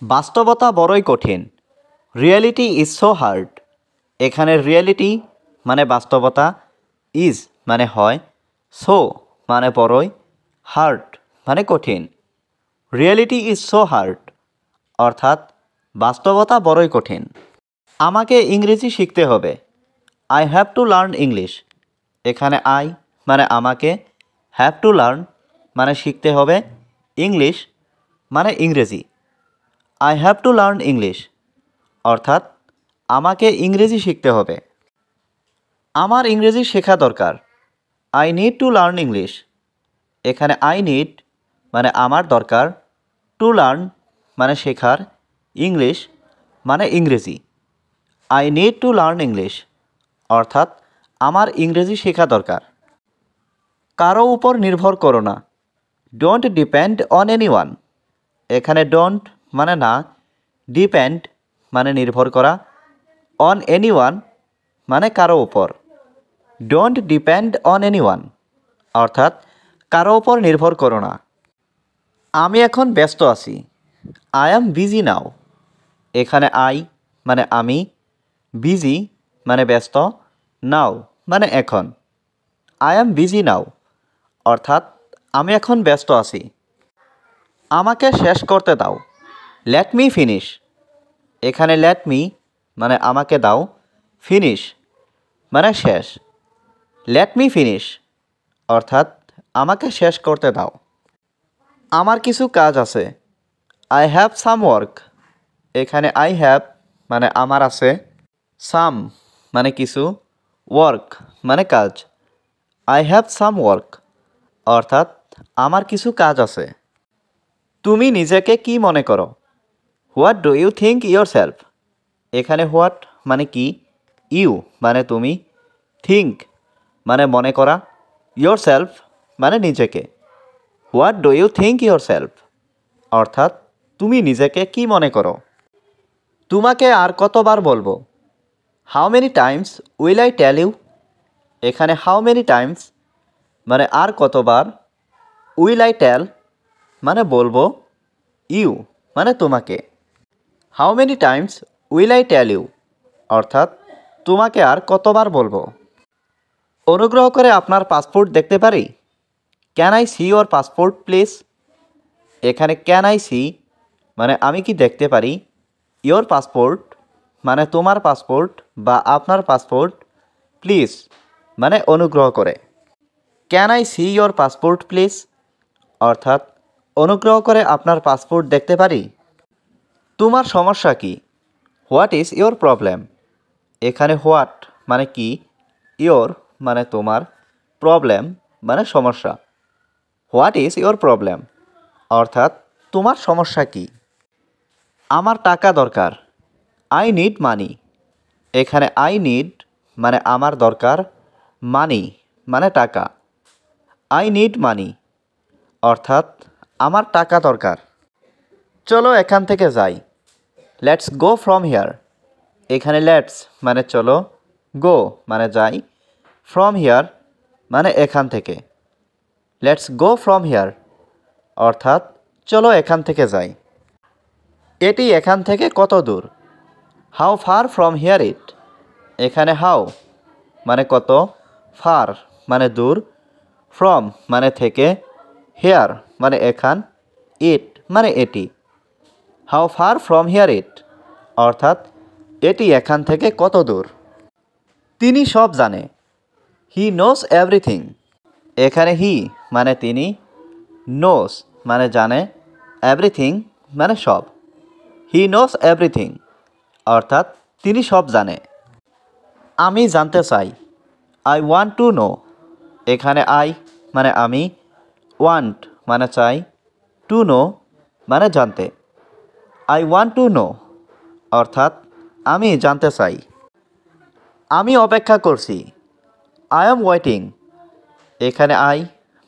বাস্তবতা বড়ই কঠিন। Reality is so hard. এখানে রিয়েলিটি মানে বাস্তবতা, ইজ মানে হয়, সো মানে বড়ই, হার্ড মানে কঠিন। রিয়েলিটি ইজ সো হার্ড অর্থাৎ বাস্তবতা বড়ই কঠিন। আমাকে ইংরেজি শিখতে হবে। I have to learn English. এখানে আই মানে আমাকে, হ্যাভ টু লার্ন মানে শিখতে হবে, ইংলিশ মানে ইংরেজি। I have to learn English অর্থাৎ আমাকে ইংরেজি শিখতে হবে। আমার ইংরেজি শেখা দরকার। I need to learn English. এখানে আই নিড মানে আমার দরকার, টু লার্ন মানে শেখার, ইংলিশ মানে ইংরেজি। I need to learn English অর্থাৎ আমার ইংরেজি শেখা দরকার। কারো উপর নির্ভর করো না। Don't depend on anyone. এখানে ডোন্ট মানে না, ডিপেন্ড মানে নির্ভর করা, অন এনিওয়ান মানে কারো উপর। ডোন্ট ডিপেন্ড অন এনিওয়ান অর্থাৎ কারো উপর নির্ভর করো না। আমি এখন ব্যস্ত আছি। I am busy now. এখানে আই মানে আমি, বিজি মানে ব্যস্ত, নাও মানে এখন। আই অ্যাম বিজি নাও অর্থাৎ আমি এখন ব্যস্ত আছি। আমাকে শেষ করতে দাও। Let me finish. এখানে লেট মি মানে আমাকে দাও, ফিনিশ মানে শেষ। লেট মি ফিনিশ অর্থাৎ আমাকে শেষ করতে দাও। আমার কিছু কাজ আছে। I have some work. এখানে আই হ্যাভ মানে আমার আছে, সাম মানে কিছু, ওয়ার্ক মানে কাজ। আই হ্যাভ সাম ওয়ার্ক অর্থাৎ আমার কিছু কাজ আছে। তুমি নিজেকে কি মনে করো? What do you think your self. এখানে হোয়াট মানে কি, ইউ মানে তুমি, থিঙ্ক মানে মনে করা, ইয়োর সেলফ মানে নিজেকে। What do you think your self অর্থাৎ তুমি নিজেকে কি মনে করো। তোমাকে আর কতবার বলবো? How many times will I tell you. এখানে হাউ মেনি টাইমস মানে আর কতবার, উইল আই টেল মানে বলবো, ইউ মানে তোমাকে। How many times will I tell you অর্থাৎ তোমাকে আর কতবার বলবো। অনুগ্রহ করে আপনার পাসপোর্ট দেখতে পারি? Can I see your passport please. এখানে ক্যান আই সি মানে আমি কি দেখতে পারি, ইয়োর পাসপোর্ট মানে তোমার পাসপোর্ট বা আপনার পাসপোর্ট, প্লিজ মানে অনুগ্রহ করে। Can I see your passport please অর্থাৎ অনুগ্রহ করে আপনার পাসপোর্ট দেখতে পারি? তোমার সমস্যা কি? What is your problem. এখানে হোয়াট মানে কি, ইয়োর মানে তোমার, প্রবলেম মানে সমস্যা। হোয়াট ইজ ইয়োর প্রবলেম অর্থাৎ তোমার সমস্যা কি? আমার টাকা দরকার। I need money. এখানে আই নিড মানে আমার দরকার, মানি মানে টাকা। আই নিড মানি অর্থাৎ আমার টাকা দরকার। চলো এখান থেকে যাই। Let's go from here. এখানে লেটস মানে চলো, গো মানে যাই, ফ্রম হিয়ার মানে এখান থেকে। লেটস গো ফ্রম হিয়ার অর্থাৎ চলো এখান থেকে যাই। এটি এখান থেকে কত দূর? হাউ ফার ফ্রম হিয়ার ইট। এখানে হাউ মানে কত, ফার মানে দূর, ফ্রম মানে থেকে, হেয়ার মানে এখান, ইট মানে এটি। হাউ ফার ফ্রম হিয়ার ইট অর্থাৎ এটি এখান থেকে কত দূর? তিনি সব জানে। হি নোস এভরিথিং। এখানে হি মানে তিনি, নোস মানে জানে, এভরিথিং মানে সব। হি নোস এভরিথিং অর্থাৎ তিনি সব জানে। আমি জানতে চাই। I want to know. এখানে আই মানে আমি, ওয়ান্ট মানে চাই, টু নো মানে জানতে। আই ওয়ান্ট টু নো অর্থাৎ আমি জানতে চাই। আমি অপেক্ষা করছি। I am waiting. এখানে আই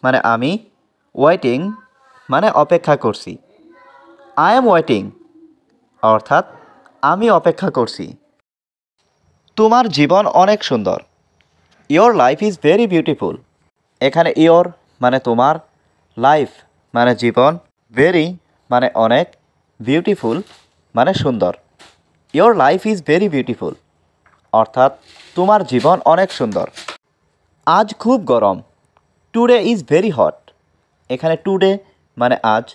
মানে আমি, ওয়েটিং মানে অপেক্ষা করছি। আই এম ওয়েটিং অর্থাৎ আমি অপেক্ষা করছি। তোমার জীবন অনেক সুন্দর। Your life is very beautiful. এখানে ইয়োর মানে তোমার, লাইফ মানে জীবন, ভেরি মানে অনেক, বিউটিফুল মানে সুন্দর। Your life is very beautiful অর্থাৎ তোমার জীবন অনেক সুন্দর। আজ খুব গরম, টুডে ইজ ভেরি হট। এখানে টুডে মানে আজ,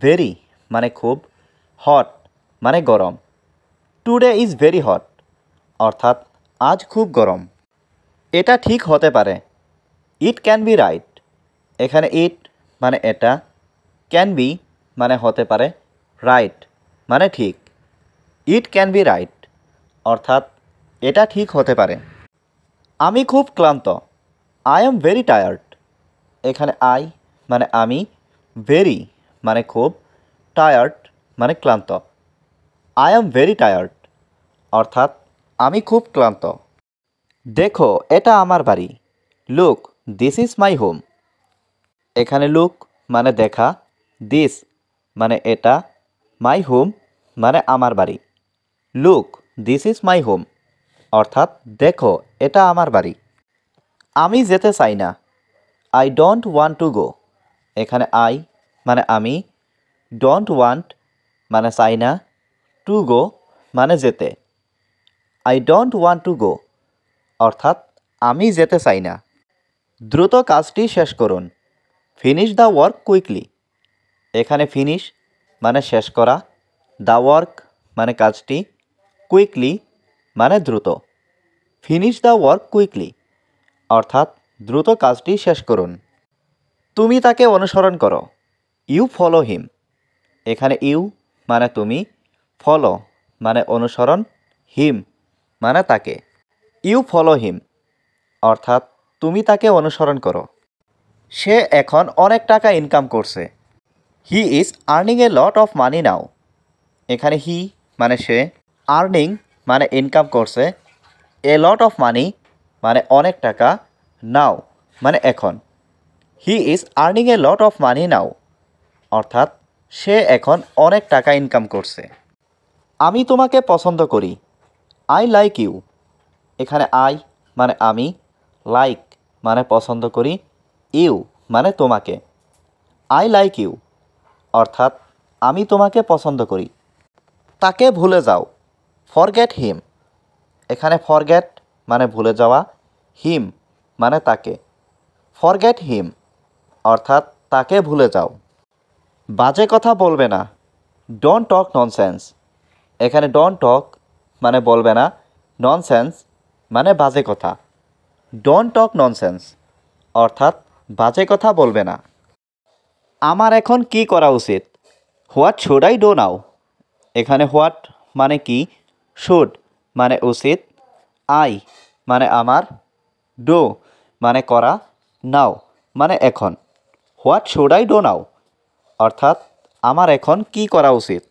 ভেরি মানে খুব, হট মানে গরম। টুডে ইজ ভেরি হট অর্থাৎ আজ খুব গরম। এটা ঠিক হতে পারে, ইট ক্যান বি রাইট। এখানে ইট মানে এটা, ক্যান বি মানে হতে পারে, রাইট মানে ঠিক। ইট ক্যান বি রাইট অর্থাৎ এটা ঠিক হতে পারে। আমি খুব ক্লান্ত, আই এম ভেরি টায়ার্ড। এখানে আই মানে আমি, ভেরি মানে খুব, টায়ার্ড মানে ক্লান্ত। আই এম ভেরি টায়ার্ড অর্থাৎ আমি খুব ক্লান্ত। দেখো এটা আমার বাড়ি, look this is my home. এখানে লুক মানে দেখা, দিস মানে এটা, মাই হোম মানে আমার বাড়ি। Look this is my home অর্থাৎ দেখো এটা আমার বাড়ি। আমি যেতে চাই না, I don't want to go. এখানে আই মানে আমি, ডোন্ট ওয়ান্ট মানে চাই না, টু গো মানে যেতে। I don't want to go অর্থাৎ আমি যেতে চাই না। দ্রুত কাজটি শেষ করুন, ফিনিশ দ্য ওয়ার্ক কুইকলি। এখানে ফিনিশ মানে শেষ করা, দ্য ওয়ার্ক মানে কাজটি, কুইকলি মানে দ্রুত। ফিনিশ দ্য ওয়ার্ক কুইকলি অর্থাৎ দ্রুত কাজটি শেষ করুন। তুমি তাকে অনুসরণ করো, ইউ ফলো হিম। এখানে ইউ মানে তুমি, ফলো মানে অনুসরণ, হিম মানে তাকে। ইউ ফলো হিম অর্থাৎ তুমি তাকে অনুসরণ করো। সে এখন অনেক টাকা ইনকাম করছে, he is earning a lot of money now. এখানে হি মানে সে, আর্নিং মানে ইনকাম করছে, এ লট অফ মানি মানে অনেক টাকা, নাও মানে এখন। He is earning a lot of money now অর্থাৎ সে এখন অনেক টাকা ইনকাম করছে। আমি তোমাকে পছন্দ করি, আই লাইক ইউ। এখানে আই মানে আমি, লাইক মানে পছন্দ করি, ইউ মানে তোমাকে। আই লাইক ইউ অর্থাৎ আমি তোমাকে পছন্দ করি। তাকে ভুলে যাও, ফরগেট হিম। এখানে ফরগেট মানে ভুলে যাওয়া, হিম মানে তাকে। ফরগেট হিম অর্থাৎ তাকে ভুলে যাও। বাজে কথা বলবে না, ডোন্ট টক ননসেন্স। এখানে ডোন্ট টক মানে বলবে না, ননসেন্স মানে বাজে কথা। ডোন্ট টক ননসেন্স অর্থাৎ বাজে কথা বলবে না। আমার এখন কি করা উচিত, what should I do now. এখানে হোয়াট মানে কি, শুড মানে উচিত, আই মানে আমার, ডু মানে করা, নাও মানে এখন। What should I do now অর্থাৎ আমার এখন কি করা উচিত।